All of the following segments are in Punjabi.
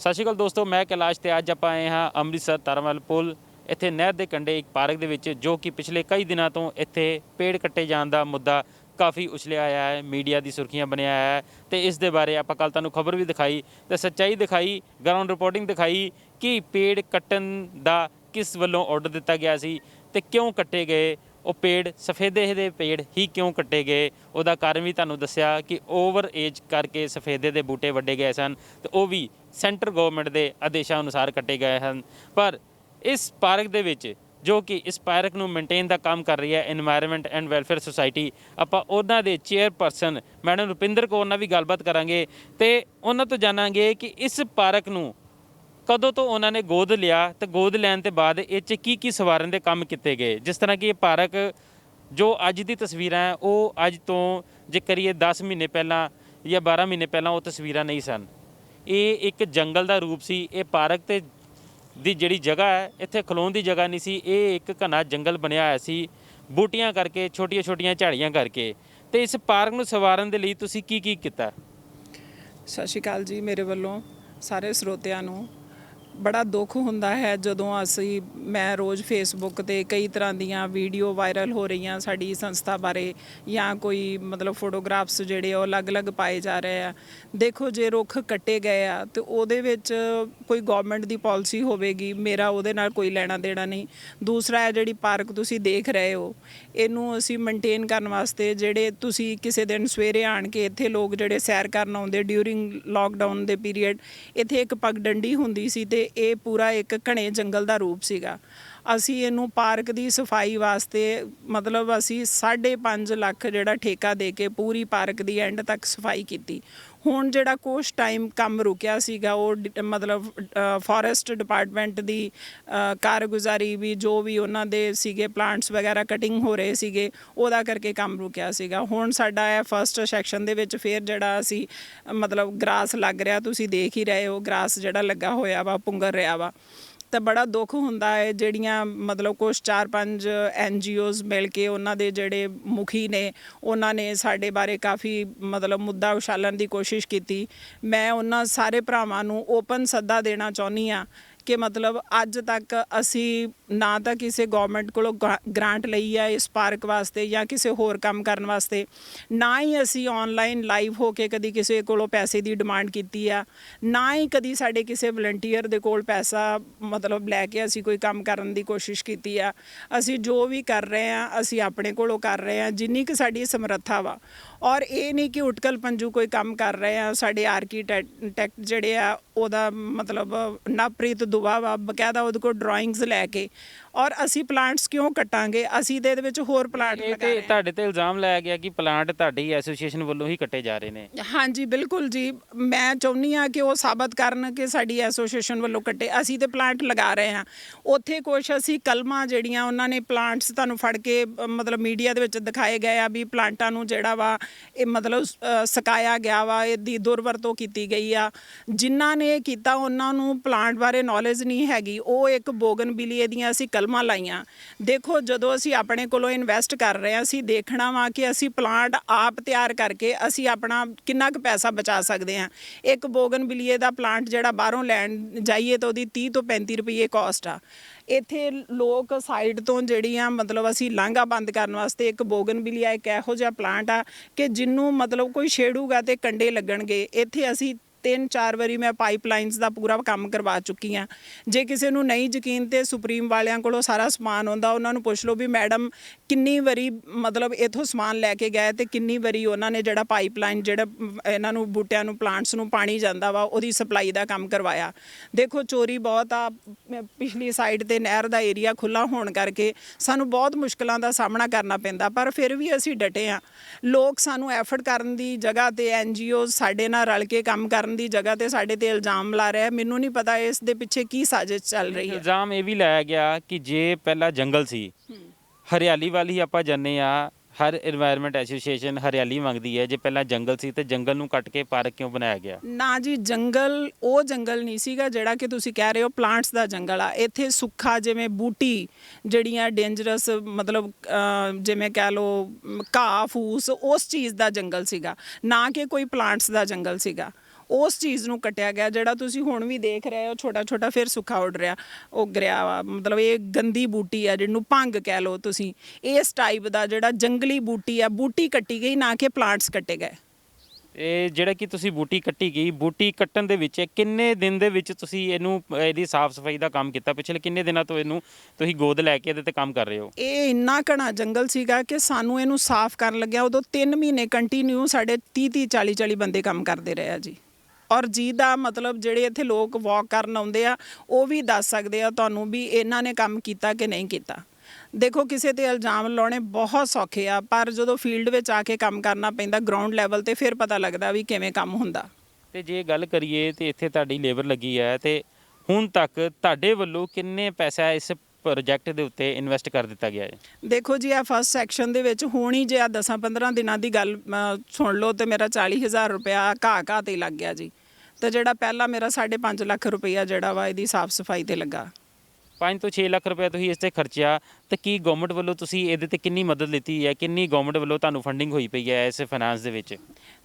ਸਤਿ ਸ਼੍ਰੀ ਅਕਾਲ ਦੋਸਤੋ, ਮੈਂ ਕੈਲਾਸ਼ ਤੇ ਅੱਜ ਆਪਾਂ ਆਏ ਹਾਂ ਅੰਮ੍ਰਿਤਸਰ ਤਾਰਾਮੱਲ ਪੁਲ। ਇੱਥੇ ਨਹਿਰ ਦੇ ਕੰਢੇ ਇੱਕ ਪਾਰਕ ਦੇ ਵਿੱਚ, ਜੋ ਕਿ ਪਿਛਲੇ ਕਈ ਦਿਨਾਂ ਤੋਂ ਇੱਥੇ ਪੇੜ ਕੱਟੇ ਜਾਣ ਦਾ ਮੁੱਦਾ ਕਾਫੀ ਉਛਲਿਆ ਆਇਆ ਹੈ, ਮੀਡੀਆ ਦੀ ਸੁਰਖੀਆਂ ਬਣਿਆ ਹੈ। ਤੇ ਇਸ ਦੇ ਬਾਰੇ ਆਪਾਂ ਕੱਲ੍ਹ ਤੁਹਾਨੂੰ ਖਬਰ ਵੀ ਦਿਖਾਈ ਤੇ ਸੱਚਾਈ ਦਿਖਾਈ, ਗਰਾਊਂਡ ਰਿਪੋਰਟਿੰਗ ਦਿਖਾਈ ਕਿ ਪੇੜ ਕੱਟਣ ਦਾ ਕਿਸ ਵੱਲੋਂ ਆਰਡਰ ਦਿੱਤਾ ਗਿਆ ਸੀ ਤੇ ਕਿਉਂ ਕੱਟੇ ਗਏ। ਉਹ ਪੇੜ ਸਫੇਦੇ ਦੇ ਪੇੜ ਹੀ ਕਿਉਂ ਕੱਟੇ ਗਏ, ਉਹਦਾ ਕਾਰਨ ਵੀ ਤੁਹਾਨੂੰ ਦੱਸਿਆ ਕਿ ਓਵਰ ਏਜ ਕਰਕੇ ਸਫੇਦੇ ਦੇ ਬੂਟੇ ਵੱਡੇ ਗਏ ਸਨ ਤੇ ਉਹ ਵੀ ਸੈਂਟਰ ਗਵਰਨਮੈਂਟ ਦੇ ਆਦੇਸ਼ਾਂ ਅਨੁਸਾਰ ਕੱਟੇ ਗਏ ਹਨ। ਪਰ ਇਸ ਪਾਰਕ ਦੇ ਵਿੱਚ, ਜੋ ਕਿ ਇਸ ਪਾਰਕ ਨੂੰ ਮੇਨਟੇਨ ਦਾ ਕੰਮ ਕਰ ਰਹੀ ਹੈ ਇਨਵਾਇਰਨਮੈਂਟ ਐਂਡ ਵੈਲਫੇਅਰ ਸੁਸਾਇਟੀ, ਆਪਾਂ ਉਹਨਾਂ ਦੇ ਚੇਅਰਪਰਸਨ ਮੈਡਮ ਰੁਪਿੰਦਰ ਕੌਰ ਨਾਲ ਵੀ ਗੱਲਬਾਤ ਕਰਾਂਗੇ ਤੇ ਉਹਨਾਂ ਤੋਂ ਜਾਣਾਂਗੇ ਕਿ ਇਸ ਪਾਰਕ ਨੂੰ ਕਦੋਂ ਤੋਂ ਉਹਨਾਂ ਨੇ ਗੋਦ ਲਿਆ ਤੇ ਗੋਦ ਲੈਣ ਤੋਂ ਬਾਅਦ ਇਹ 'ਚ ਕੀ ਸਵਾਰਨ ਦੇ ਕੰਮ ਕੀਤੇ ਗਏ। ਜਿਸ ਤਰ੍ਹਾਂ ਕਿ ਇਹ ਪਾਰਕ ਜੋ ਅੱਜ ਦੀ ਤਸਵੀਰਾਂ ਹੈ, ਉਹ ਅੱਜ ਤੋਂ ਜੇ ਕਰੀਏ 10 ਮਹੀਨੇ ਪਹਿਲਾਂ ਜਾਂ 12 ਮਹੀਨੇ ਪਹਿਲਾਂ ਉਹ ਤਸਵੀਰਾਂ ਨਹੀਂ ਸਨ। ਇਹ ਇੱਕ ਜੰਗਲ ਦਾ ਰੂਪ ਸੀ। ਇਹ ਪਾਰਕ ਤੇ ਦੀ ਜਿਹੜੀ ਜਗ੍ਹਾ ਹੈ, ਇੱਥੇ ਖਲੋਣ ਦੀ ਜਗ੍ਹਾ ਨਹੀਂ ਸੀ। ਇਹ ਇੱਕ ਘਣਾ ਜੰਗਲ ਬਣਿਆ ਹੋਇਆ ਸੀ, ਬੂਟੀਆਂ ਕਰਕੇ, ਛੋਟੀਆਂ ਛੋਟੀਆਂ ਝਾੜੀਆਂ ਕਰਕੇ। ਤੇ ਇਸ ਪਾਰਕ ਨੂੰ ਸਵਾਰਨ ਦੇ ਲਈ ਤੁਸੀਂ ਕੀ ਕੀਤਾ? ਸਤਿ ਸ਼੍ਰੀ ਅਕਾਲ ਜੀ, ਮੇਰੇ ਵੱਲੋਂ ਸਾਰੇ ਸਰੋਤਿਆਂ ਨੂੰ। ਬੜਾ ਦੁੱਖ ਹੁੰਦਾ ਹੈ ਜਦੋਂ ਮੈਂ ਰੋਜ਼ ਫੇਸਬੁੱਕ ਤੇ ਕਈ ਤਰ੍ਹਾਂ ਦੀਆਂ ਵੀਡੀਓ ਵਾਇਰਲ ਹੋ ਰਹੀਆਂ ਸਾਡੀ ਸੰਸਥਾ ਬਾਰੇ, ਜਾਂ ਕੋਈ ਮਤਲਬ ਫੋਟੋਗ੍ਰਾਫਸ ਜਿਹੜੇ ਉਹ ਅਲੱਗ-ਅਲੱਗ ਪਾਏ ਜਾ ਰਹੇ ਆ। ਦੇਖੋ, ਜੇ ਰੁੱਖ ਕੱਟੇ ਗਏ ਆ ਤੇ ਉਹਦੇ ਵਿੱਚ ਕੋਈ ਗਵਰਨਮੈਂਟ ਦੀ ਪਾਲਿਸੀ ਹੋਵੇਗੀ, ਮੇਰਾ ਉਹਦੇ ਨਾਲ ਕੋਈ ਲੈਣਾ ਦੇਣਾ ਨਹੀਂ। ਦੂਸਰਾ ਹੈ, ਜਿਹੜੀ ਪਾਰਕ ਤੁਸੀਂ ਦੇਖ ਰਹੇ ਹੋ, ਇਹਨੂੰ ਅਸੀਂ ਮੇਨਟੇਨ ਕਰਨ ਵਾਸਤੇ, ਜਿਹੜੇ ਤੁਸੀਂ ਕਿਸੇ ਦਿਨ ਸਵੇਰੇ ਆਣ ਕੇ ਇੱਥੇ ਲੋਕ ਜਿਹੜੇ ਸੈਰ ਕਰਨ ਆਉਂਦੇ ਡਿਊਰਿੰਗ ਲੋਕਡਾਊਨ ਦੇ ਪੀਰੀਅਡ, ਇੱਥੇ ਇੱਕ ਪਗਡੰਡੀ ਹੁੰਦੀ ਸੀ ਤੇ ਇਹ ਪੂਰਾ ਇੱਕ ਘਣੇ ਜੰਗਲ ਦਾ ਰੂਪ ਸੀਗਾ। ਅਸੀਂ ਇਹਨੂੰ ਪਾਰਕ ਦੀ ਸਫਾਈ ਵਾਸਤੇ ਮਤਲਬ ਅਸੀਂ 5.5 ਲੱਖ ਜਿਹੜਾ ਠੇਕਾ ਦੇ ਕੇ ਪੂਰੀ ਪਾਰਕ ਦੀ ਐਂਡ ਤੱਕ ਸਫਾਈ ਕੀਤੀ। ਹੁਣ ਜਿਹੜਾ ਕੁਛ ਟਾਈਮ ਕੰਮ ਰੁਕਿਆ ਸੀਗਾ, ਉਹ ਮਤਲਬ ਫੋਰੈਸਟ ਡਿਪਾਰਟਮੈਂਟ ਦੀ ਕਾਰਗੁਜ਼ਾਰੀ ਵੀ, ਜੋ ਵੀ ਉਹਨਾਂ ਦੇ ਸੀਗੇ ਪਲਾਂਟਸ ਵਗੈਰਾ ਕਟਿੰਗ ਹੋ ਰਹੇ ਸੀਗੇ, ਉਹਦਾ ਕਰਕੇ ਕੰਮ ਰੁਕਿਆ ਸੀਗਾ। ਹੁਣ ਸਾਡਾ ਇਹ ਫਸਟ ਸੈਕਸ਼ਨ ਦੇ ਵਿੱਚ ਫਿਰ ਜਿਹੜਾ ਅਸੀਂ ਮਤਲਬ ਗਰਾਸ ਲੱਗ ਰਿਹਾ, ਤੁਸੀਂ ਦੇਖ ਹੀ ਰਹੇ ਹੋ, ਗਰਾਸ ਜਿਹੜਾ ਲੱਗਾ ਹੋਇਆ ਵਾ ਪੁੰਗਰ ਰਿਹਾ ਵਾ। ਤਾਂ ਬੜਾ ਦੁੱਖ ਹੁੰਦਾ ਹੈ, ਜਿਹੜੀਆਂ ਮਤਲਬ ਕੁਛ 4-5 NGOs ਮਿਲ ਕੇ, ਉਹਨਾਂ ਦੇ ਜਿਹੜੇ ਮੁਖੀ ਨੇ, ਉਹਨਾਂ ਨੇ ਸਾਡੇ ਬਾਰੇ ਕਾਫੀ ਮਤਲਬ ਮੁੱਦਾ ਉਛਾਲਣ ਦੀ ਕੋਸ਼ਿਸ਼ ਕੀਤੀ। ਮੈਂ ਉਹਨਾਂ ਸਾਰੇ ਭਰਾਵਾਂ ਨੂੰ ਓਪਨ ਸੱਦਾ ਦੇਣਾ ਚਾਹੁੰਦੀ ਹਾਂ ਕਿ ਮਤਲਬ ਅੱਜ ਤੱਕ ਅਸੀਂ ਨਾ ਤਾਂ ਕਿਸੇ ਗਵਰਨਮੈਂਟ ਕੋਲੋਂ ਗ੍ਰਾਂਟ ਲਈ ਆ ਇਸ ਪਾਰਕ ਵਾਸਤੇ ਜਾਂ ਕਿਸੇ ਹੋਰ ਕੰਮ ਕਰਨ ਵਾਸਤੇ, ਨਾ ਹੀ ਅਸੀਂ ਆਨਲਾਈਨ ਲਾਈਵ ਹੋ ਕੇ ਕਦੀ ਕਿਸੇ ਕੋਲੋਂ ਪੈਸੇ ਦੀ ਡਿਮਾਂਡ ਕੀਤੀ ਆ, ਨਾ ਹੀ ਕਦੀ ਸਾਡੇ ਕਿਸੇ ਵਲੰਟੀਅਰ ਦੇ ਕੋਲ ਪੈਸਾ ਮਤਲਬ ਲੈ ਕੇ ਅਸੀਂ ਕੋਈ ਕੰਮ ਕਰਨ ਦੀ ਕੋਸ਼ਿਸ਼ ਕੀਤੀ ਆ। ਅਸੀਂ ਜੋ ਵੀ ਕਰ ਰਹੇ ਹਾਂ, ਅਸੀਂ ਆਪਣੇ ਕੋਲੋਂ ਕਰ ਰਹੇ ਹਾਂ ਜਿੰਨੀ ਕੁ ਸਾਡੀ ਸਮਰੱਥਾ ਵਾ। ਔਰ ਇਹ ਨਹੀਂ ਕਿ ਉਟਕਲ ਪੰਜੂ ਕੋਈ ਕੰਮ ਕਰ ਰਹੇ ਆ। ਸਾਡੇ ਆਰਕੀਟੈਕਟ ਜਿਹੜੇ ਆ, ਉਹਦਾ ਮਤਲਬ ਨਵਪ੍ਰੀਤ ਦੁਆ ਵਾ, ਬਕਾਇਦਾ ਉਹਦੇ ਕੋਲ ਡਰਾਇੰਗਸ ਲੈ ਕੇ। ਔਰ ਅਸੀਂ ਪਲਾਂਟਸ ਕਿਉਂ ਕੱਟਾਂਗੇ? ਅਸੀਂ ਤਾਂ ਇਹਦੇ ਵਿੱਚ ਹੋਰ ਪਲਾਂਟ ਲਗਾ ਰਹੇ ਹਾਂ। ਤੁਹਾਡੇ ਤੇ ਇਲਜ਼ਾਮ ਲਾਇਆ ਗਿਆ ਕਿ ਪਲਾਂਟ ਤੁਹਾਡੀ ਐਸੋਸੀਏਸ਼ਨ ਵੱਲੋਂ ਹੀ ਕੱਟੇ ਜਾ ਰਹੇ ਨੇ। ਹਾਂਜੀ ਬਿਲਕੁਲ ਜੀ, ਮੈਂ ਚਾਹੁੰਦੀ ਹਾਂ ਕਿ ਉਹ ਸਾਬਤ ਕਰਨ ਕਿ ਸਾਡੀ ਐਸੋਸੀਏਸ਼ਨ ਵੱਲੋਂ ਕੱਟੇ। ਅਸੀਂ ਤੇ ਪਲਾਂਟ ਲਗਾ ਰਹੇ ਹਾਂ। ਉੱਥੇ ਕੁਛ ਅਸੀਂ ਕਲਮਾਂ ਜਿਹੜੀਆਂ ਉਹਨਾਂ ਨੇ ਪਲਾਂਟਸ ਤੁਹਾਨੂੰ ਫੜ ਕੇ ਮਤਲਬ ਮੀਡੀਆ ਦੇ ਵਿੱਚ ਦਿਖਾਏ ਗਏ ਆ ਵੀ ਪਲਾਂਟਾਂ ਨੂੰ ਜਿਹੜਾ ਵਾ ਇਹ ਮਤਲਬ ਸਕਾਇਆ ਗਿਆ ਵਾ, ਇਹਦੀ ਦੁਰਵਰਤੋਂ ਕੀਤੀ ਗਈ ਆ। ਜਿਨ੍ਹਾਂ ਨੇ ਇਹ ਕੀਤਾ ਉਹਨਾਂ ਨੂੰ ਪਲਾਂਟ ਬਾਰੇ ਨੌਲੇਜ ਨਹੀਂ ਹੈਗੀ। ਉਹ ਇੱਕ ਬੋਗਨਵਿਲੀਏ ਦੀਆਂ ਅਸੀਂ ਕਲਮਾਂ ਲਾਈਆਂ। ਦੇਖੋ, ਜਦੋਂ ਅਸੀਂ ਆਪਣੇ ਕੋਲੋਂ ਇਨਵੈਸਟ ਕਰ ਰਹੇ ਹਾਂ, ਅਸੀਂ ਦੇਖਣਾ ਵਾ ਕਿ ਅਸੀਂ ਪਲਾਂਟ ਆਪ ਤਿਆਰ ਕਰਕੇ ਅਸੀਂ ਆਪਣਾ ਕਿੰਨਾ ਕੁ ਪੈਸਾ ਬਚਾ ਸਕਦੇ ਹਾਂ। ਇੱਕ ਬੋਗਨਵਿਲੀਏ ਦਾ ਪਲਾਂਟ ਜਿਹੜਾ ਬਾਹਰੋਂ ਲੈਣ ਜਾਈਏ ਤਾਂ ਉਹਦੀ 30 ਤੋਂ 35 ਰੁਪਏ ਕੋਸਟ ਆ। ਇੱਥੇ ਲੋਕ ਸਾਈਡ ਤੋਂ ਜਿਹੜੀਆਂ ਮਤਲਬ ਅਸੀਂ ਲਾਂਘਾ ਬੰਦ ਕਰਨ ਵਾਸਤੇ, ਇੱਕ ਬੋਗਨਵਿਲੀਆ ਇੱਕ ਇਹੋ ਜਿਹਾ ਪਲਾਂਟ ਆ ਕਿ ਜਿਹਨੂੰ ਮਤਲਬ ਕੋਈ ਛੇੜੂਗਾ ਤੇ ਕੰਡੇ ਲੱਗਣਗੇ। ਇੱਥੇ ਅਸੀਂ 3-4 ਵਾਰੀ ਮੈਂ ਪਾਈਪਲਾਈਨਸ ਦਾ ਪੂਰਾ ਕੰਮ ਕਰਵਾ ਚੁੱਕੀ ਹਾਂ। ਜੇ ਕਿਸੇ ਨੂੰ ਨਹੀਂ ਯਕੀਨ ਤੇ ਸੁਪਰੀਮ ਵਾਲਿਆਂ ਕੋਲੋਂ ਸਾਰਾ ਸਮਾਨ ਆਉਂਦਾ, ਉਹਨਾਂ ਨੂੰ ਪੁੱਛ ਲਓ ਵੀ ਮੈਡਮ ਕਿੰਨੀ ਵਾਰੀ ਮਤਲਬ ਇੱਥੋਂ ਸਮਾਨ ਲੈ ਕੇ ਗਏ ਤੇ ਕਿੰਨੀ ਵਾਰੀ ਉਹਨਾਂ ਨੇ ਜਿਹੜਾ ਪਾਈਪਲਾਈਨ ਜਿਹੜਾ ਇਹਨਾਂ ਨੂੰ ਬੂਟਿਆਂ ਨੂੰ ਪਲਾਂਟਸ ਨੂੰ ਪਾਣੀ ਜਾਂਦਾ ਵਾ, ਉਹਦੀ ਸਪਲਾਈ ਦਾ ਕੰਮ ਕਰਵਾਇਆ। ਦੇਖੋ, ਚੋਰੀ ਬਹੁਤ ਆ। ਪਿਛਲੀ ਸਾਈਡ ਤੇ ਨਹਿਰ ਦਾ ਏਰੀਆ ਖੁੱਲ੍ਹਾ ਹੋਣ ਕਰਕੇ ਸਾਨੂੰ ਬਹੁਤ ਮੁਸ਼ਕਲਾਂ ਦਾ ਸਾਹਮਣਾ ਕਰਨਾ ਪੈਂਦਾ, ਪਰ ਫਿਰ ਵੀ ਅਸੀਂ ਡਟੇ ਹਾਂ। ਲੋਕ ਸਾਨੂੰ ਐਫਰਟ ਕਰਨ ਦੀ ਜਗ੍ਹਾ ਤੇ NGOs ਸਾਡੇ ਨਾਲ ਰਲ ਕੇ ਕੰਮ ਕਰਨ ਦੀ ਜਗ੍ਹਾ ਤੇ ਸਾਡੇ ਤੇ ਇਲਜ਼ਾਮ ਲਾ ਰਿਹਾ। ਮੈਨੂੰ ਨਹੀਂ ਪਤਾ ਇਸ ਦੇ ਪਿੱਛੇ ਕੀ ਸਾਜ਼ਿਸ਼ ਚੱਲ ਰਹੀ ਹੈ। ਇਲਜ਼ਾਮ ਇਹ ਵੀ ਲਾਇਆ ਗਿਆ ਕਿ ਜੇ ਪਹਿਲਾਂ ਜੰਗਲ ਸੀ, ਹਰਿਆਲੀ ਵੱਲ ਹੀ ਆਪਾਂ ਜਾਂਦੇ ਆ। ਹਰ ਇਨਵਾਇਰਨਮੈਂਟ ਐਸੋਸੀਏਸ਼ਨ ਹਰਿਆਲੀ ਮੰਗਦੀ ਹੈ। ਜੇ ਪਹਿਲਾਂ ਜੰਗਲ ਸੀ ਤੇ ਜੰਗਲ ਨੂੰ ਕੱਟ ਕੇ ਪਾਰਕ ਕਿਉਂ ਬਣਾਇਆ ਗਿਆ? ਨਾ ਜੀ, ਜੰਗਲ ਉਹ ਜੰਗਲ ਨਹੀਂ ਸੀਗਾ ਜਿਹੜਾ ਕਿ ਤੁਸੀਂ ਕਹਿ ਰਹੇ ਹੋ ਪਲਾਂਟਸ ਦਾ ਜੰਗਲ ਆ। ਇੱਥੇ ਸੁੱਖਾ ਜਿਵੇਂ ਬੂਟੀ ਜਿਹੜੀਆਂ ਡੇਂਜਰਸ ਮਤਲਬ ਜਿਵੇਂ ਕਹਿ ਲਓ ਘਾਹ ਫੂਸ, ਉਸ ਚੀਜ਼ ਦਾ ਜੰਗਲ ਸੀਗਾ, ਨਾ ਕਿ ਕੋਈ ਪਲਾਂਟਸ ਦਾ ਜੰਗਲ ਸੀਗਾ। ਉਸ ਚੀਜ਼ ਨੂੰ ਕੱਟਿਆ ਗਿਆ। ਜਿਹੜਾ ਤੁਸੀਂ ਹੁਣ ਵੀ ਦੇਖ ਰਹੇ ਹੋ ਛੋਟਾ ਛੋਟਾ ਫਿਰ ਸੁੱਕਾ ਉੱਡ ਰਿਹਾ, ਉਹ ਗਿਰਿਆ ਵਾ, ਮਤਲਬ ਇਹ ਗੰਦੀ ਬੂਟੀ ਆ ਜਿਹਨੂੰ ਭੰਗ ਕਹਿ ਲਓ ਤੁਸੀਂ। ਇਸ ਟਾਈਪ ਦਾ ਜਿਹੜਾ ਜੰਗਲੀ ਬੂਟੀ ਆ, ਬੂਟੀ ਕੱਟੀ ਗਈ ਨਾ ਕਿ ਪਲਾਂਟਸ ਕੱਟੇ ਗਏ। ਇਹ ਜਿਹੜਾ ਕਿ ਤੁਸੀਂ ਬੂਟੀ ਕੱਟੀ ਗਈ, ਬੂਟੀ ਕੱਟਣ ਦੇ ਵਿੱਚ ਕਿੰਨੇ ਦਿਨ ਦੇ ਵਿੱਚ ਤੁਸੀਂ ਇਹਦੀ ਸਾਫ਼ ਸਫਾਈ ਦਾ ਕੰਮ ਕੀਤਾ? ਪਿਛਲੇ ਕਿੰਨੇ ਦਿਨਾਂ ਤੋਂ ਇਹਨੂੰ ਤੁਸੀਂ ਗੋਦ ਲੈ ਕੇ ਇਹਦੇ ਤੇ ਕੰਮ ਕਰ ਰਹੇ ਹੋ? ਇਹ ਇੰਨਾ ਘਣਾ ਜੰਗਲ ਸੀਗਾ ਕਿ ਸਾਨੂੰ ਇਹਨੂੰ ਸਾਫ਼ ਕਰਨ ਲੱਗਿਆ ਉਦੋਂ 3 ਮਹੀਨੇ ਕੰਟੀਨਿਊ ਸਾਡੇ 30 40 ਬੰਦੇ ਕੰਮ ਕਰਦੇ ਰਹੇ ਆ ਜੀ। ਔਰ ਜਿਹਦਾ ਮਤਲਬ ਜਿਹੜੇ ਇੱਥੇ ਲੋਕ ਵਾਕ ਕਰਨ ਆਉਂਦੇ ਆ ਉਹ ਵੀ ਦੱਸ ਸਕਦੇ ਆ ਤੁਹਾਨੂੰ ਵੀ ਇਹਨਾਂ ਨੇ ਕੰਮ ਕੀਤਾ ਕਿ ਨਹੀਂ ਕੀਤਾ। ਦੇਖੋ ਕਿਸੇ ਤੇ ਇਲਜ਼ਾਮ ਲਾਉਣੇ ਬਹੁਤ ਸੌਖੇ ਆ, ਪਰ ਜਦੋਂ ਫੀਲਡ ਵਿੱਚ ਆ ਕੇ ਕੰਮ ਕਰਨਾ ਪੈਂਦਾ ਗਰਾਊਂਡ ਲੈਵਲ ਤੇ ਫਿਰ ਪਤਾ ਲੱਗਦਾ ਵੀ ਕਿਵੇਂ ਕੰਮ ਹੁੰਦਾ। ਤੇ ਜੇ ਗੱਲ ਕਰੀਏ ਤੇ ਇੱਥੇ ਤੁਹਾਡੀ ਲੇਬਰ ਲੱਗੀ ਹੈ ਤੇ ਹੁਣ ਤੱਕ ਤੁਹਾਡੇ ਵੱਲੋਂ ਕਿੰਨੇ ਪੈਸਾ ਇਸ ਪ੍ਰੋਜੈਕਟ ਦੇ ਉੱਤੇ ਇਨਵੈਸਟ ਕਰ ਦਿੱਤਾ ਗਿਆ ਹੈ? ਦੇਖੋ ਜੀ ਆ ਫਸਟ ਸੈਕਸ਼ਨ ਦੇ ਵਿੱਚ ਹੁਣ ਹੀ ਜੇ ਆ 10-15 ਦਿਨਾਂ ਦੀ ਗੱਲ ਸੁਣ ਲਓ ਤੇ ਮੇਰਾ 40,000 ਰੁਪਇਆ ਘਾਹ ਤੇ ਲੱਗ ਗਿਆ ਜੀ। ਤੇ ਜਿਹੜਾ ਪਹਿਲਾਂ ਮੇਰਾ 5.5 ਲੱਖ ਰੁਪਇਆ ਜਿਹੜਾ ਵਾ ਇਹਦੀ ਸਾਫ਼ ਸਫਾਈ ਤੇ ਲੱਗਾ। 5 ਤੋਂ 6 ਲੱਖ ਰੁਪਏ ਤੁਸੀਂ ਇਸ ਤੇ ਖਰਚਿਆ, ਤੇ ਕੀ ਗਵਰਨਮੈਂਟ ਵੱਲੋਂ ਤੁਸੀਂ ਇਹਦੇ ਤੇ ਕਿੰਨੀ ਮਦਦ ਲਿੱਤੀ ਹੈ? ਕਿੰਨੀ ਗਵਰਨਮੈਂਟ ਵੱਲੋਂ ਤੁਹਾਨੂੰ ਫੰਡਿੰਗ ਹੋਈ ਪਈ ਹੈ ਇਸ ਫਾਈਨਾਂਸ ਦੇ ਵਿੱਚ?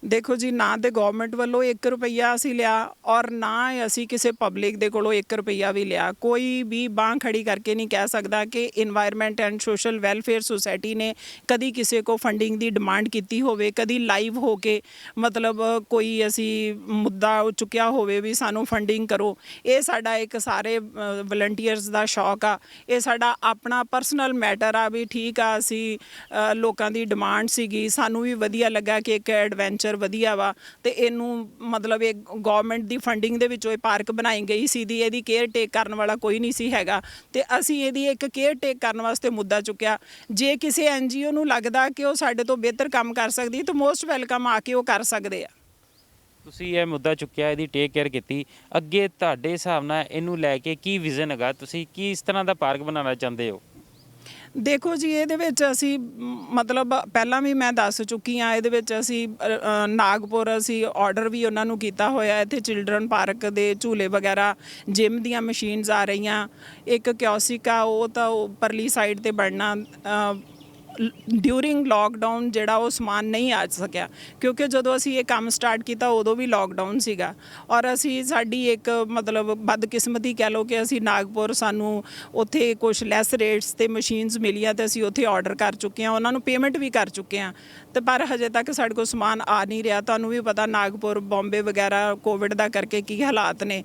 ਦੇਖੋ ਜੀ ਨਾ ਤੇ ਗਵਰਨਮੈਂਟ ਵੱਲੋਂ 1 ਰੁਪਈਆ ਅਸੀਂ ਲਿਆ ਔਰ ਨਾ ਅਸੀਂ ਕਿਸੇ ਪਬਲਿਕ ਦੇ ਕੋਲੋਂ 1 ਰੁਪਈਆ ਵੀ ਲਿਆ। ਕੋਈ ਵੀ ਬਾਂਹ ਖੜੀ ਕਰਕੇ ਨਹੀਂ ਕਹਿ ਸਕਦਾ ਕਿ environment and social welfare society ਨੇ ਕਦੀ ਕਿਸੇ ਕੋ ਫੰਡਿੰਗ ਦੀ ਡਿਮਾਂਡ ਕੀਤੀ ਹੋਵੇ, ਕਦੀ ਲਾਈਵ ਹੋ ਕੇ ਮਤਲਬ ਕੋਈ ਅਸੀਂ ਮੁੱਦਾ ਚੁੱਕਿਆ ਹੋਵੇ ਵੀ ਸਾਨੂੰ ਫੰਡਿੰਗ ਕਰੋ। ਇਹ ਸਾਡਾ ਇੱਕ ਸਾਰੇ ਵਲੰਟੀਅਰਸ ਦਾ ਸ਼ੌਕ ਆ, ਇਹ ਸਾਡਾ ਆਪਣਾ ਪਰਸਨਲ ਮੈਟਰ ਆ ਵੀ ਠੀਕ ਆ। ਅਸੀਂ ਲੋਕਾਂ ਦੀ ਡਿਮਾਂਡ ਸੀਗੀ, ਸਾਨੂੰ ਵੀ ਵਧੀਆ ਲੱਗਾ ਕਿ ਇੱਕ ਐਡਵੈਂਚਰ ਵਧੀਆ ਵਾ ਤੇ ਇਹਨੂੰ ਮਤਲਬ ਇਹ ਗਵਰਨਮੈਂਟ ਦੀ ਫੰਡਿੰਗ ਦੇ ਵਿੱਚੋਂ ਇਹ ਪਾਰਕ ਬਣਾਈ ਗਈ ਸੀ ਦੀ ਇਹਦੀ ਕੇਅਰ ਟੇਕ ਕਰਨ ਵਾਲਾ ਕੋਈ ਨਹੀਂ ਸੀ ਹੈਗਾ ਤੇ ਅਸੀਂ ਇਹਦੀ ਇੱਕ ਕੇਅਰ ਟੇਕ ਕਰਨ ਵਾਸਤੇ ਮੁੱਦਾ ਚੁੱਕਿਆ। ਜੇ ਕਿਸੇ NGO ਨੂੰ ਲੱਗਦਾ ਕਿ ਉਹ ਸਾਡੇ ਤੋਂ ਬਿਹਤਰ ਕੰਮ ਕਰ ਸਕਦੀ ਤਾਂ ਮੋਸਟ ਵੈਲਕਮ ਆ ਕੇ ਉਹ ਕਰ ਸਕਦੇ ਆ। ਤੁਸੀਂ ਇਹ ਮੁੱਦਾ ਚੁੱਕਿਆ, ਇਹਦੀ ਟੇਕ ਕੇਅਰ ਕੀਤੀ, ਅੱਗੇ ਤੁਹਾਡੇ ਹਿਸਾਬ ਨਾਲ ਇਹਨੂੰ ਲੈ ਕੇ ਕੀ ਵਿਜ਼ਨ ਹੈਗਾ? ਤੁਸੀਂ ਕਿਸ ਤਰ੍ਹਾਂ ਦਾ ਪਾਰਕ ਬਣਾਉਣਾ ਚਾਹੁੰਦੇ ਹੋ? ਦੇਖੋ ਜੀ ਇਹਦੇ ਵਿੱਚ ਅਸੀਂ ਮਤਲਬ ਪਹਿਲਾਂ ਵੀ ਮੈਂ ਦੱਸ ਚੁੱਕੀ ਹਾਂ, ਇਹਦੇ ਵਿੱਚ ਅਸੀਂ ਨਾਗਪੁਰ ਅਸੀਂ ਆਰਡਰ ਵੀ ਉਹਨਾਂ ਨੂੰ ਕੀਤਾ ਹੋਇਆ। ਇੱਥੇ ਚਿਲਡਰਨ ਪਾਰਕ ਦੇ ਝੂਲੇ ਵਗੈਰਾ, ਜਿਮ ਦੀਆਂ ਮਸ਼ੀਨਸ ਆ ਰਹੀਆਂ। ਇੱਕ ਕਿਓਸਿਕ ਆ ਉਹ ਤਾਂ ਪਰਲੀ ਸਾਈਡ ਤੇ ਬਣਨਾ। ਡਿਊਰਿੰਗ ਲੋਕਡਾਊਨ ਜਿਹੜਾ ਉਹ ਸਮਾਨ ਨਹੀਂ ਆ ਸਕਿਆ ਕਿਉਂਕਿ ਜਦੋਂ ਅਸੀਂ ਇਹ ਕੰਮ ਸਟਾਰਟ ਕੀਤਾ ਉਦੋਂ ਵੀ ਲੋਕਡਾਊਨ ਸੀਗਾ ਔਰ ਅਸੀਂ ਸਾਡੀ ਇੱਕ ਮਤਲਬ ਬਦਕਿਸਮਤੀ ਕਹਿ ਲਓ ਕਿ ਅਸੀਂ ਨਾਗਪੁਰ ਸਾਨੂੰ ਉੱਥੇ ਕੁਝ ਲੈਸ ਰੇਟਸ ਤੇ ਮਸ਼ੀਨਸ ਮਿਲੀਆਂ ਤੇ ਅਸੀਂ ਉੱਥੇ ਆਰਡਰ ਕਰ ਚੁੱਕੇ ਹਾਂ, ਉਹਨਾਂ ਨੂੰ ਪੇਮੈਂਟ ਵੀ ਕਰ ਚੁੱਕੇ ਹਾਂ ਤੇ ਪਰ ਹਜੇ ਤੱਕ ਸਾਡੇ ਕੋਲ ਸਮਾਨ ਆ ਨਹੀਂ ਰਿਹਾ। ਤੁਹਾਨੂੰ ਵੀ ਪਤਾ ਨਾਗਪੁਰ, ਬੰਬੇ ਵਗੈਰਾ ਕੋਵਿਡ ਦਾ ਕਰਕੇ ਕੀ ਹਾਲਾਤ ਨੇ।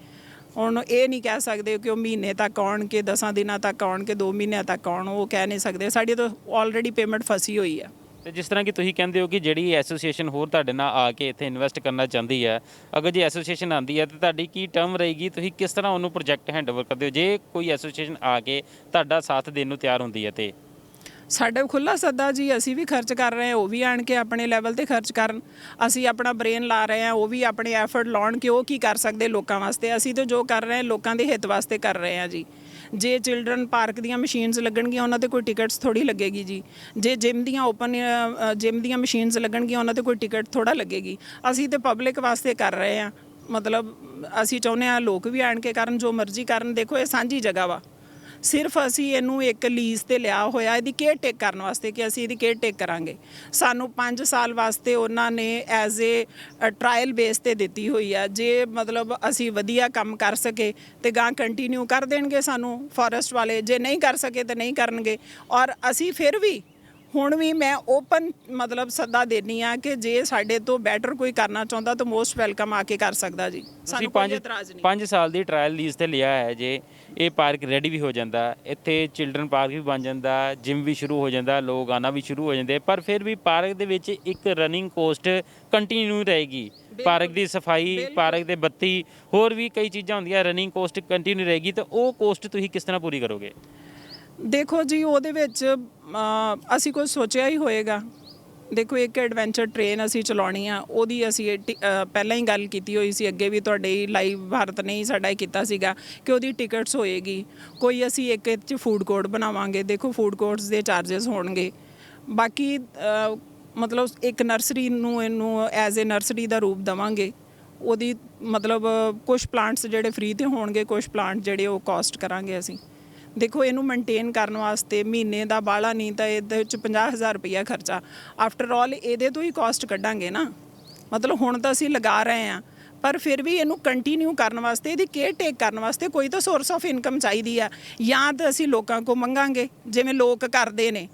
ਹੁਣ ਇਹ ਨਹੀਂ ਕਹਿ ਸਕਦੇ ਕਿ ਉਹ ਮਹੀਨੇ ਤੱਕ ਆਉਣ ਕਿ 10 ਦਿਨਾਂ ਤੱਕ ਆਉਣ ਕਿ 2 ਮਹੀਨਿਆਂ ਤੱਕ ਆਉਣ, ਉਹ ਕਹਿ ਨਹੀਂ ਸਕਦੇ। ਸਾਡੀ ਤਾਂ ਆਲਰੇਡੀ ਪੇਮੈਂਟ ਫਸੀ ਹੋਈ ਆ। ਤੇ ਜਿਸ ਤਰ੍ਹਾਂ ਕਿ ਤੁਸੀਂ ਕਹਿੰਦੇ ਹੋ ਕਿ ਜਿਹੜੀ ਐਸੋਸੀਏਸ਼ਨ ਹੋਰ ਤੁਹਾਡੇ ਨਾਲ ਆ ਕੇ ਇੱਥੇ ਇਨਵੈਸਟ ਕਰਨਾ ਚਾਹੁੰਦੀ ਹੈ, ਅਗਰ ਜੇ ਐਸੋਸੀਏਸ਼ਨ ਆਉਂਦੀ ਹੈ ਤਾਂ ਤੁਹਾਡੀ ਕੀ ਟਰਮ ਰਹੇਗੀ? ਤੁਸੀਂ ਕਿਸ ਤਰ੍ਹਾਂ ਉਹਨੂੰ ਪ੍ਰੋਜੈਕਟ ਹੈਂਡਓਵਰ ਕਰਦੇ ਹੋ ਜੇ ਕੋਈ ਐਸੋਸੀਏਸ਼ਨ ਆ ਕੇ ਤੁਹਾਡਾ ਸਾਥ ਦੇਣ ਨੂੰ ਤਿਆਰ ਹੁੰਦੀ ਹੈ? ਤੇ ਸਾਡਾ ਖੁੱਲ੍ਹਾ ਸੱਦਾ ਜੀ, ਅਸੀਂ ਵੀ ਖਰਚ ਕਰ ਰਹੇ ਹਾਂ, ਉਹ ਵੀ ਆਣ ਕੇ ਆਪਣੇ ਲੈਵਲ ਤੇ ਖਰਚ ਕਰਨ। ਅਸੀਂ ਆਪਣਾ ਬ੍ਰੇਨ ਲਾ ਰਹੇ ਹਾਂ, ਉਹ ਵੀ ਆਪਣੇ ਐਫਰਟ ਲਾਉਣ ਕਿ ਉਹ ਕੀ ਕਰ ਸਕਦੇ ਲੋਕਾਂ ਵਾਸਤੇ। ਅਸੀਂ ਤਾਂ ਜੋ ਕਰ ਰਹੇ ਹਾਂ ਲੋਕਾਂ ਦੇ ਹਿੱਤ ਵਾਸਤੇ ਕਰ ਰਹੇ ਹਾਂ ਜੀ। ਜੇ ਚਿਲਡਰਨ ਪਾਰਕ ਦੀਆਂ ਮਸ਼ੀਨਸ ਲੱਗਣਗੀਆਂ ਉਹਨਾਂ 'ਤੇ ਕੋਈ ਟਿਕਟਸ ਥੋੜ੍ਹੀ ਲੱਗੇਗੀ ਜੀ। ਜੇ ਜਿਮ ਦੀਆਂ ਮਸ਼ੀਨਸ ਲੱਗਣਗੀਆਂ ਉਹਨਾਂ 'ਤੇ ਕੋਈ ਟਿਕਟ ਥੋੜ੍ਹਾ ਲੱਗੇਗੀ। ਅਸੀਂ ਤਾਂ ਪਬਲਿਕ ਵਾਸਤੇ ਕਰ ਰਹੇ ਹਾਂ, ਮਤਲਬ ਅਸੀਂ ਚਾਹੁੰਦੇ ਹਾਂ ਲੋਕ ਵੀ ਆਣ ਕੇ ਕਰਨ, ਜੋ ਮਰਜ਼ੀ ਕਰਨ। ਦੇਖੋ ਇਹ ਸਾਂਝੀ ਜਗ੍ਹਾ ਵਾ, ਸਿਰਫ ਅਸੀਂ ਇਹਨੂੰ ਇੱਕ ਲੀਜ਼ ਤੇ ਲਿਆ ਹੋਇਆ ਇਹਦੀ ਕੇਅਰ ਟੇਕ ਕਰਨ ਵਾਸਤੇ ਕਿ ਅਸੀਂ ਇਹਦੀ ਕੇਅਰ ਟੇਕ ਕਰਾਂਗੇ। ਸਾਨੂੰ 5 ਸਾਲ ਵਾਸਤੇ ਉਹਨਾਂ ਨੇ ਐਜ਼ ਏ ਟਰਾਇਲ ਬੇਸ ਤੇ ਦਿੱਤੀ ਹੋਈ ਆ। ਜੇ ਮਤਲਬ ਅਸੀਂ ਵਧੀਆ ਕੰਮ ਕਰ ਸਕੇ ਤੇ ਗਾਂ ਕੰਟੀਨਿਊ ਕਰ ਦੇਣਗੇ ਸਾਨੂੰ ਫੋਰੈਸਟ ਵਾਲੇ, ਜੇ ਨਹੀਂ ਕਰ ਸਕੇ ਤਾਂ ਨਹੀਂ ਕਰਨਗੇ। ਔਰ ਅਸੀਂ ਫਿਰ ਵੀ ਹੁਣ ਵੀ ਮੈਂ ਓਪਨ ਮਤਲਬ ਸੱਦਾ ਦੇਣੀ ਆ ਕਿ ਜੇ ਸਾਡੇ ਤੋਂ ਬੈਟਰ ਕੋਈ ਕਰਨਾ ਚਾਹੁੰਦਾ ਤਾਂ ਮੋਸਟ ਵੈਲਕਮ ਆ ਕੇ ਕਰ ਸਕਦਾ ਜੀ। ਸਾਨੂੰ ਕੋਈ ਇਤਰਾਜ਼ ਨਹੀਂ। 5 ਸਾਲ ਦੀ ਟਰਾਇਲ ਲੀਜ਼ ਤੇ ਲਿਆ ਹੈ, ਜੇ ਇਹ ਪਾਰਕ ਰੈਡੀ ਵੀ ਹੋ ਜਾਂਦਾ, ਇੱਥੇ ਚਿਲਡਰਨ ਪਾਰਕ ਵੀ ਬਣ ਜਾਂਦਾ, ਜਿਮ ਵੀ ਸ਼ੁਰੂ ਹੋ ਜਾਂਦਾ, ਲੋਕ ਆਉਣਾ ਵੀ ਸ਼ੁਰੂ ਹੋ ਜਾਂਦੇ, ਪਰ ਫਿਰ ਵੀ ਪਾਰਕ ਦੇ ਵਿੱਚ ਇੱਕ ਰਨਿੰਗ ਕੋਸਟ ਕੰਟੀਨਿਊ ਰਹੇਗੀ। ਪਾਰਕ ਦੀ ਸਫਾਈ, ਪਾਰਕ ਦੇ ਬੱਤੀ, ਹੋਰ ਵੀ ਕਈ ਚੀਜ਼ਾਂ ਹੁੰਦੀਆਂ, ਰਨਿੰਗ ਕੋਸਟ ਕੰਟੀਨਿਊ ਰਹੇਗੀ। ਤਾਂ ਉਹ ਕੋਸਟ ਤੁਸੀਂ ਕਿਸ ਤਰ੍ਹਾਂ ਪੂਰੀ ਕਰੋਗੇ? ਦੇਖੋ ਜੀ ਉਹਦੇ ਵਿੱਚ ਅਸੀਂ ਕੁਝ ਸੋਚਿਆ ਹੀ ਹੋਏਗਾ। ਦੇਖੋ ਇੱਕ ਐਡਵੈਂਚਰ ਟ੍ਰੇਨ ਅਸੀਂ ਚਲਾਉਣੀ ਆ, ਉਹਦੀ ਅਸੀਂ ਪਹਿਲਾਂ ਹੀ ਗੱਲ ਕੀਤੀ ਹੋਈ ਸੀ, ਅੱਗੇ ਵੀ ਤੁਹਾਡੇ ਲਾਈਵ ਭਾਰਤ ਨੇ ਹੀ ਸਾਡਾ ਕੀਤਾ ਸੀਗਾ ਕਿ ਉਹਦੀ ਟਿਕਟਸ ਹੋਏਗੀ। ਕੋਈ ਅਸੀਂ ਇੱਕ 'ਚ ਫੂਡ ਕੋਰਟ ਬਣਾਵਾਂਗੇ। ਦੇਖੋ ਫੂਡ ਕੋਰਟਸ ਦੇ ਚਾਰजेस ਹੋਣਗੇ। ਬਾਕੀ ਮਤਲਬ ਇੱਕ ਨਰਸਰੀ ਨੂੰ ਇਹਨੂੰ ਐਜ਼ ਏ ਨਰਸਰੀ ਦਾ ਰੂਪ ਦੇਵਾਂਗੇ। ਉਹਦੀ ਮਤਲਬ ਕੁਝ ਪਲਾਂਟਸ ਜਿਹੜੇ ਫ੍ਰੀ 'ਤੇ ਹੋਣਗੇ, ਕੁਝ ਪਲਾਂਟ ਜਿਹੜੇ ਉਹ ਕਾਸਟ ਕਰਾਂਗੇ ਅਸੀਂ। ਦੇਖੋ ਇਹਨੂੰ ਮੇਨਟੇਨ ਕਰਨ ਵਾਸਤੇ ਮਹੀਨੇ ਦਾ ਬਾਹਲਾ ਨਹੀਂ ਤਾਂ ਇਹਦੇ ਵਿੱਚ 50,000 ਰੁਪਈਆ ਖਰਚਾ। ਆਫਟਰ ਆਲ ਇਹਦੇ ਤੋਂ ਹੀ ਕਾਸਟ ਕੱਢਾਂਗੇ ਨਾ। ਮਤਲਬ ਹੁਣ ਤਾਂ ਅਸੀਂ ਲਗਾ ਰਹੇ ਹਾਂ ਪਰ ਫਿਰ ਵੀ ਇਹਨੂੰ ਕੰਟੀਨਿਊ ਕਰਨ ਵਾਸਤੇ, ਇਹਦੀ ਕੇਅਰ ਟੇਕ ਕਰਨ ਵਾਸਤੇ ਕੋਈ ਤਾਂ ਸੋਰਸ ਆਫ ਇਨਕਮ ਚਾਹੀਦੀ ਆ। ਜਾਂ ਤਾਂ ਅਸੀਂ ਲੋਕਾਂ ਕੋ ਮੰਗਾਂਗੇ ਜਿਵੇਂ ਲੋਕ ਕਰਦੇ ਨੇ,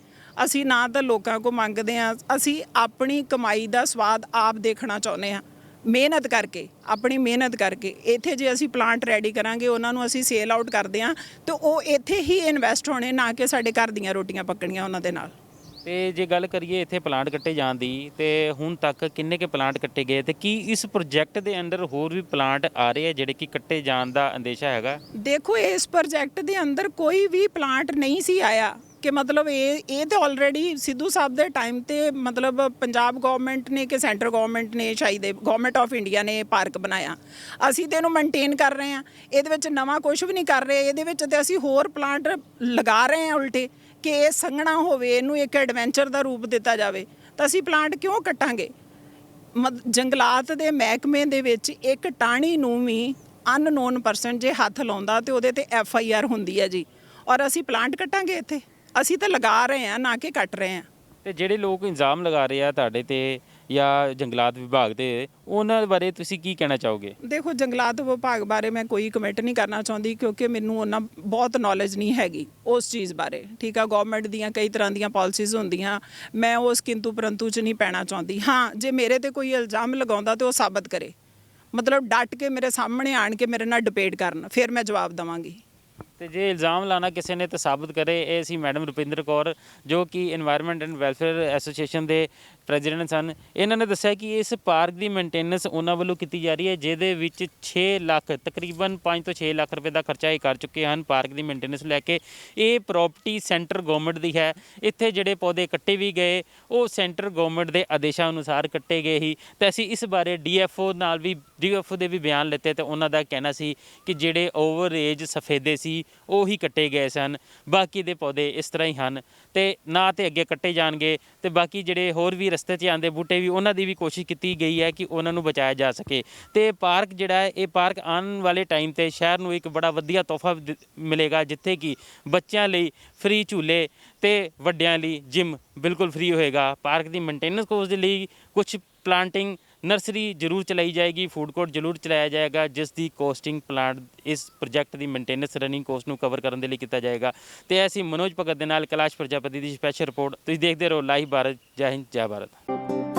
ਅਸੀਂ ਨਾ ਤਾਂ ਲੋਕਾਂ ਕੋ ਮੰਗਦੇ ਆ, ਅਸੀਂ ਆਪਣੀ ਕਮਾਈ ਦਾ ਸਵਾਦ ਆਪ ਦੇਖਣਾ ਚਾਹੁੰਦੇ ਆ, ਮਿਹਨਤ ਕਰਕੇ, ਆਪਣੀ ਮਿਹਨਤ ਕਰਕੇ। ਇੱਥੇ ਜੇ ਅਸੀਂ ਪਲਾਂਟ ਰੈਡੀ ਕਰਾਂਗੇ, ਉਹਨਾਂ ਨੂੰ ਅਸੀਂ ਸੇਲ ਆਊਟ ਕਰਦੇ ਆ, ਤੇ ਉਹ ਇੱਥੇ ਹੀ ਇਨਵੈਸਟ ਹੋਣੇ, ਨਾ ਕਿ ਸਾਡੇ ਘਰ ਦੀਆਂ ਰੋਟੀਆਂ ਪੱਕਣੀਆਂ ਉਹਨਾਂ ਦੇ ਨਾਲ। ਤੇ ਜੇ ਗੱਲ ਕਰੀਏ ਇੱਥੇ ਪਲਾਂਟ ਕੱਟੇ ਜਾਣ ਦੀ, ਤੇ ਹੁਣ ਤੱਕ ਕਿੰਨੇ ਕੁ ਪਲਾਂਟ ਕੱਟੇ ਗਏ, ਤੇ ਕੀ ਇਸ ਪ੍ਰੋਜੈਕਟ ਦੇ ਅੰਡਰ ਹੋਰ ਵੀ ਪਲਾਂਟ ਆ ਰਹੇ ਆ ਜਿਹੜੇ ਕਿ ਕੱਟੇ ਜਾਣ ਦਾ ਅੰਦੇਸ਼ਾ ਹੈਗਾ? ਦੇਖੋ, ਇਸ ਪ੍ਰੋਜੈਕਟ ਦੇ ਅੰਦਰ ਕੋਈ ਵੀ ਪਲਾਂਟ ਨਹੀਂ ਸੀ ਆਇਆ ਕਿ ਮਤਲਬ ਇਹ ਤਾਂ ਆਲਰੇਡੀ ਸਿੱਧੂ ਸਾਹਿਬ ਦੇ ਟਾਈਮ ਤੇ ਮਤਲਬ ਪੰਜਾਬ ਗਵਰਨਮੈਂਟ ਨੇ ਕਿ ਸੈਂਟਰ ਗਵਰਨਮੈਂਟ ਨੇ, ਸ਼ਾਇਦ ਗਵਰਨਮੈਂਟ ਆਫ ਇੰਡੀਆ ਨੇ ਪਾਰਕ ਬਣਾਇਆ। ਅਸੀਂ ਤੇ ਇਹਨੂੰ ਮੇਨਟੇਨ ਕਰ ਰਹੇ ਹਾਂ, ਇਹਦੇ ਵਿੱਚ ਨਵਾਂ ਕੁਝ ਵੀ ਨਹੀਂ ਕਰ ਰਹੇ। ਇਹਦੇ ਵਿੱਚ ਤੇ ਅਸੀਂ ਹੋਰ ਪਲਾਂਟ ਲਗਾ ਰਹੇ ਹਾਂ ਉਲਟੇ, ਕਿ ਇਹ ਸੰਘਣਾ ਹੋਵੇ, ਇਹਨੂੰ ਇੱਕ ਐਡਵੈਂਚਰ ਦਾ ਰੂਪ ਦਿੱਤਾ ਜਾਵੇ। ਤਾਂ ਅਸੀਂ ਪਲਾਂਟ ਕਿਉਂ ਕੱਟਾਂਗੇ? ਜੰਗਲਾਤ ਦੇ ਮਹਿਕਮੇ ਦੇ ਵਿੱਚ ਇੱਕ ਟਾਹਣੀ ਨੂੰ ਵੀ ਅਨਨੋਨ ਪਰਸਨ ਜੇ ਹੱਥ ਲਾਉਂਦਾ ਤੇ ਉਹਦੇ ਤੇ FIR ਹੁੰਦੀ ਹੈ ਜੀ। ਔਰ ਅਸੀਂ ਪਲਾਂਟ ਕੱਟਾਂਗੇ ਇੱਥੇ? ਅਸੀਂ ਤਾਂ ਲਗਾ ਰਹੇ ਹਾਂ, ਨਾ ਕਿ ਕੱਟ ਰਹੇ ਹਾਂ। ਤੇ ਜਿਹੜੇ ਲੋਕ ਇਲਜ਼ਾਮ ਲਗਾ ਰਹੇ ਆ ਤੁਹਾਡੇ ਤੇ ਜਾਂ ਜੰਗਲਾਤ ਵਿਭਾਗ ਦੇ, ਉਹਨਾਂ ਬਾਰੇ ਤੁਸੀਂ ਕੀ ਕਹਿਣਾ ਚਾਹੋਗੇ? ਦੇਖੋ, ਜੰਗਲਾਤ ਵਿਭਾਗ ਬਾਰੇ ਮੈਂ ਕੋਈ ਕਮੈਂਟ ਨਹੀਂ ਕਰਨਾ ਚਾਹੁੰਦੀ, ਕਿਉਂਕਿ ਮੈਨੂੰ ਉਹਨਾਂ ਬਹੁਤ ਨੌਲੇਜ ਨਹੀਂ ਹੈਗੀ ਉਸ ਚੀਜ਼ ਬਾਰੇ। ਠੀਕ ਆ, ਗਵਰਨਮੈਂਟ ਦੀਆਂ ਕਈ ਤਰ੍ਹਾਂ ਦੀਆਂ ਪਾਲਿਸੀਜ਼ ਹੁੰਦੀਆਂ, ਮੈਂ ਉਸ ਕਿੰਤੂ ਪਰੰਤੂ 'ਚ ਨਹੀਂ ਪੈਣਾ ਚਾਹੁੰਦੀ। ਹਾਂ, ਜੇ ਮੇਰੇ ਤੇ ਕੋਈ ਇਲਜ਼ਾਮ ਲਗਾਉਂਦਾ ਤੇ ਉਹ ਸਾਬਤ ਕਰੇ, ਮਤਲਬ ਡਟ ਕੇ ਮੇਰੇ ਸਾਹਮਣੇ ਆਣ ਕੇ ਮੇਰੇ ਨਾਲ ਡਿਬੇਟ ਕਰਨ, ਫਿਰ ਮੈਂ ਜਵਾਬ ਦੇਵਾਂਗੀ। ਤੇ ਜੇ ਇਲਜ਼ਾਮ ਲਾਣਾ ਕਿਸੇ ਨੇ ਤਾਂ ਸਾਬਤ ਕਰੇ। ਇਹ ਸੀ ਮੈਡਮ ਰੁਪਿੰਦਰ ਕੌਰ, ਜੋ ਕਿ এনवायरमेंट ਐਂਡ ਵੈਲਫੇਅਰ ਐਸੋਸੀਏਸ਼ਨ ਦੇ ਪ੍ਰੈਜ਼ੀਡੈਂਟ ਸਨ। ਇਹਨਾਂ ਨੇ ਦੱਸਿਆ ਕਿ ਇਸ ਪਾਰਕ ਦੀ ਮੇਨਟੇਨੈਂਸ ਉਹਨਾਂ ਵੱਲੋਂ ਕੀਤੀ ਜਾ ਰਹੀ ਹੈ, ਜਿਹਦੇ ਵਿੱਚ 6 ਲੱਖ, ਤਕਰੀਬਨ 5 ਤੋਂ 6 ਲੱਖ ਰੁਪਏ ਦਾ ਖਰਚਾ ਇਹ ਕਰ ਚੁੱਕੇ ਹਨ ਪਾਰਕ ਦੀ ਮੇਨਟੇਨੈਂਸ ਲੈ ਕੇ। ਇਹ ਪ੍ਰਾਪਰਟੀ ਸੈਂਟਰ ਗਵਰਨਮੈਂਟ ਦੀ ਹੈ। ਇੱਥੇ ਜਿਹੜੇ ਪੌਦੇ ਕੱਟੇ ਵੀ ਗਏ, ਉਹ ਸੈਂਟਰ ਗਵਰਨਮੈਂਟ ਦੇ ਆਦੇਸ਼ਾਂ ਅਨੁਸਾਰ ਕੱਟੇ ਗਏ ਹੀ। ਤੇ ਅਸੀਂ ਇਸ ਬਾਰੇ DFO ਦੇ ਵੀ ਬਿਆਨ ਲਿੱਤੇ, ਤੇ ਉਹਨਾਂ ਦਾ ਕਹਿਣਾ ਸੀ ਕਿ ਜਿਹੜੇ ਓਵਰ ਏਜ ਸਫੇਦੇ ਸੀ ਉਹ ਹੀ ਕੱਟੇ ਗਏ ਸਨ, ਬਾਕੀ ਦੇ ਪੌਦੇ ਇਸ ਤਰ੍ਹਾਂ ਹੀ ਹਨ, ਤੇ ਨਾ ਤੇ ਅੱਗੇ ਕੱਟੇ ਜਾਣਗੇ। ਤੇ ਬਾਕੀ ਜਿਹੜੇ ਹੋਰ ਵੀ ਰਸਤੇ 'ਚ ਆਉਂਦੇ ਬੂਟੇ ਵੀ, ਉਹਨਾਂ ਦੀ ਵੀ ਕੋਸ਼ਿਸ਼ ਕੀਤੀ ਗਈ ਹੈ ਕਿ ਉਹਨਾਂ ਨੂੰ ਬਚਾਇਆ ਜਾ ਸਕੇ। ਤੇ ਪਾਰਕ ਜਿਹੜਾ ਹੈ, ਇਹ ਪਾਰਕ ਆਉਣ ਵਾਲੇ ਟਾਈਮ ਤੇ ਸ਼ਹਿਰ ਨੂੰ ਇੱਕ ਬੜਾ ਵਧੀਆ ਤੋਹਫਾ ਮਿਲੇਗਾ, ਜਿੱਥੇ ਕਿ ਬੱਚਿਆਂ ਲਈ ਫ੍ਰੀ ਝੂਲੇ ਤੇ ਵੱਡਿਆਂ ਲਈ ਜਿਮ ਬਿਲਕੁਲ ਫ੍ਰੀ ਹੋਏਗਾ। ਪਾਰਕ ਦੀ ਮੇਨਟੇਨੈਂਸ ਕੋਸਟ ਦੇ ਲਈ ਕੁਝ ਪਲਾਂਟਿੰਗ ਨਰਸਰੀ ਜ਼ਰੂਰ ਚਲਾਈ ਜਾਏਗੀ, ਫੂਡ ਕੋਰਟ ਜ਼ਰੂਰ ਚਲਾਇਆ ਜਾਏਗਾ, ਜਿਸ ਦੀ ਕੋਸਟਿੰਗ ਪਲਾਂਟ ਇਸ ਪ੍ਰੋਜੈਕਟ ਦੀ ਮੇਨਟੇਨੈਂਸ ਰਨਿੰਗ ਕੋਸਟ ਨੂੰ ਕਵਰ ਕਰਨ ਦੇ ਲਈ ਕੀਤਾ ਜਾਏਗਾ। ਤੇ ਐਸੀ ਮਨੋਜ ਭਗਤ ਦੇ ਨਾਲ ਕੈਲਾਸ਼ ਪ੍ਰਜਾਪਤੀ ਦੀ ਸਪੈਸ਼ਲ ਰਿਪੋਰਟ। ਤੁਸੀਂ ਦੇਖਦੇ ਰਹੋ ਲਾਈਵ ਭਾਰਤ। ਜੈ ਹਿੰਦ, ਜੈ ਭਾਰਤ।